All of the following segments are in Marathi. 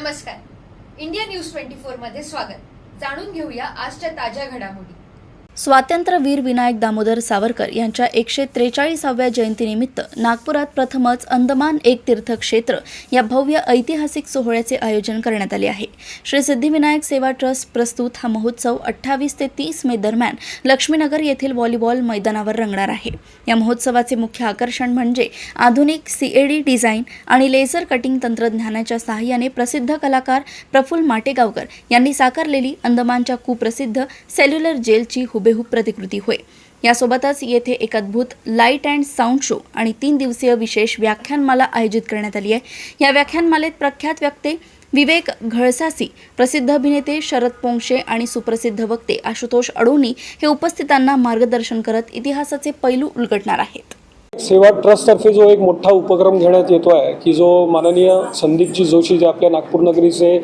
नमस्कार. इंडिया न्यूज 24 मध्ये स्वागत. जाणून घेऊया आजच्या ताज्या घडामोडी. स्वातंत्र्यवीर विनायक दामोदर सावरकर यांच्या 143व्या जयंतीनिमित्त नागपुरात प्रथमच अंदमान एक तीर्थक्षेत्र या भव्य ऐतिहासिक सोहळ्याचे आयोजन करण्यात आले आहे. श्री सिद्धिविनायक सेवा ट्रस्ट प्रस्तुत हा महोत्सव 28 ते 30 मे दरम्यान लक्ष्मीनगर येथील व्हॉलीबॉल मैदानावर रंगणार आहे. या महोत्सवाचे मुख्य आकर्षण म्हणजे आधुनिक CAD डिझाईन आणि लेझर कटिंग तंत्रज्ञानाच्या सहाय्याने प्रसिद्ध कलाकार प्रफुल्ल माटेगावकर यांनी साकारलेली अंदमानच्या कुप्रसिद्ध सेल्युलर जेलची हुबेहूब प्रतिकृती होय. यासोबतच येथे एक अद्भुत लाईट अँड साऊंड शो आणि 3 दिवसीय विशेष व्याख्यानमाला आयोजित करण्यात आली आहे. या व्याख्यानमालेत प्रख्यात वक्ते विवेक घळसासी, प्रसिद्ध अभिनेते शरद पोंक्षे आणि सुप्रसिद्ध वक्ते आशुतोष अडोनी हे उपस्थितांना मार्गदर्शन करत इतिहासाचे पैलू उलगडणार आहेत. सेवा ट्रस्टतर्फे जो एक मोठा उपक्रम घेण्यात येतो आहे की जो माननीय संदीपजी जोशी जे आपल्या नागपूर नगरीचे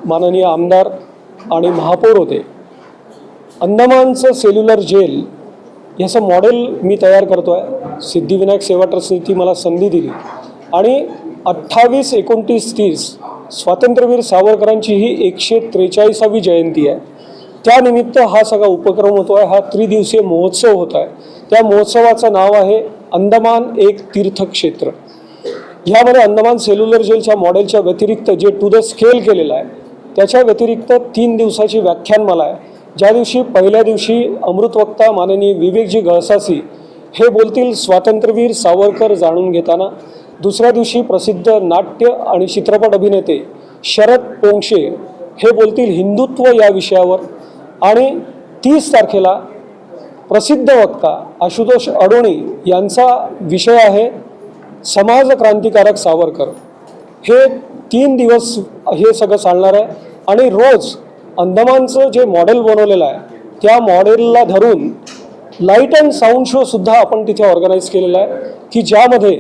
माननीय आमदार आणि महापौर होते, अंदमानचं सेल्युलर जेल याचं मॉडेल मी तयार करतो आहे. सिद्धिविनायक सेवा ट्रस्टने ती मला संधी दिली आणि 28, 29, 30 स्वातंत्र्यवीर सावरकरांची ही 143वी जयंती आहे. त्यानिमित्त हा सगळा उपक्रम होतो आहे. हा त्रिदिवसीय महोत्सव होत आहे. त्या महोत्सवाचं नाव आहे अंदमान एक तीर्थक्षेत्र. ह्यामध्ये अंदमान सेल्युलर जेलच्या मॉडेलच्या व्यतिरिक्त जे टू द स्केल केलेलं आहे त्याच्या व्यतिरिक्त 3 दिवसाची व्याख्यानमाला आहे. ज्या दिवशी पहिल्या दिवशी अमृतवक्ता माननीय विवेकजी घळसासी हे बोलतील स्वातंत्र्यवीर सावरकर जाणून घेताना. दुसऱ्या दिवशी प्रसिद्ध नाट्य आणि चित्रपट अभिनेते शरद पोंक्षे हे बोलतील हिंदुत्व या विषयावर. आणि 30 तारखेला प्रसिद्ध वक्ता आशुतोष अडोनी यांचा विषय आहे समाज क्रांतिकारक सावरकर. हे 3 दिवस हे सगळं चालणार आहे. आणि रोज अंदमानचं जे मॉडेल बनवलेलं आहे त्या मॉडेलला धरून लाईट अँड साऊंड शो सुद्धा आपण तिथे ऑर्गनाईज केलेला आहे की ज्यामध्ये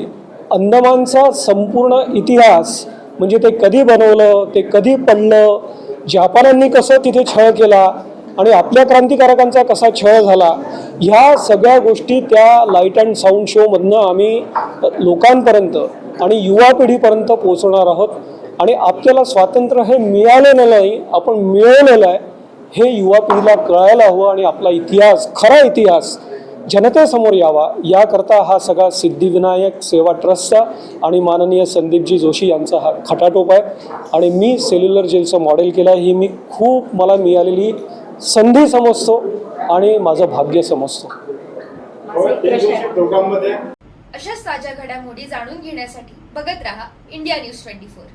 अंदमानचा संपूर्ण इतिहास म्हणजे ते कधी बनवलं, ते कधी पडलं, जपान्यांनी कसं तिथे छळ केला आणि आपल्या क्रांतिकारकांचा कसा छळ झाला, ह्या सगळ्या गोष्टी त्या लाईट अँड साऊंड शोमधनं आम्ही लोकांपर्यंत आणि युवा पिढीपर्यंत पोहोचवणार आहोत. आणि आपल्याला स्वातंत्र्य हे मिळालेलं नाही, आपण मिळवलेलं आहे हे युवा पिढीला कळायला हवं आणि आपला इतिहास, खरा इतिहास जनतेसमोर यावा याकरता हा सगळा सिद्धिविनायक सेवा ट्रस्टचा आणि माननीय संदीपजी जोशी यांचा हा खटाटोप आहे. आणि मी सेल्युलर जेलचं मॉडेल केलं आहे ही मी खूप मला मिळालेली संधी समजतो आणि माझं भाग्य समजतो. अशाच ताज्या घडामोडी जाणून घेण्यासाठी बघत रहा इंडिया न्यूज 24.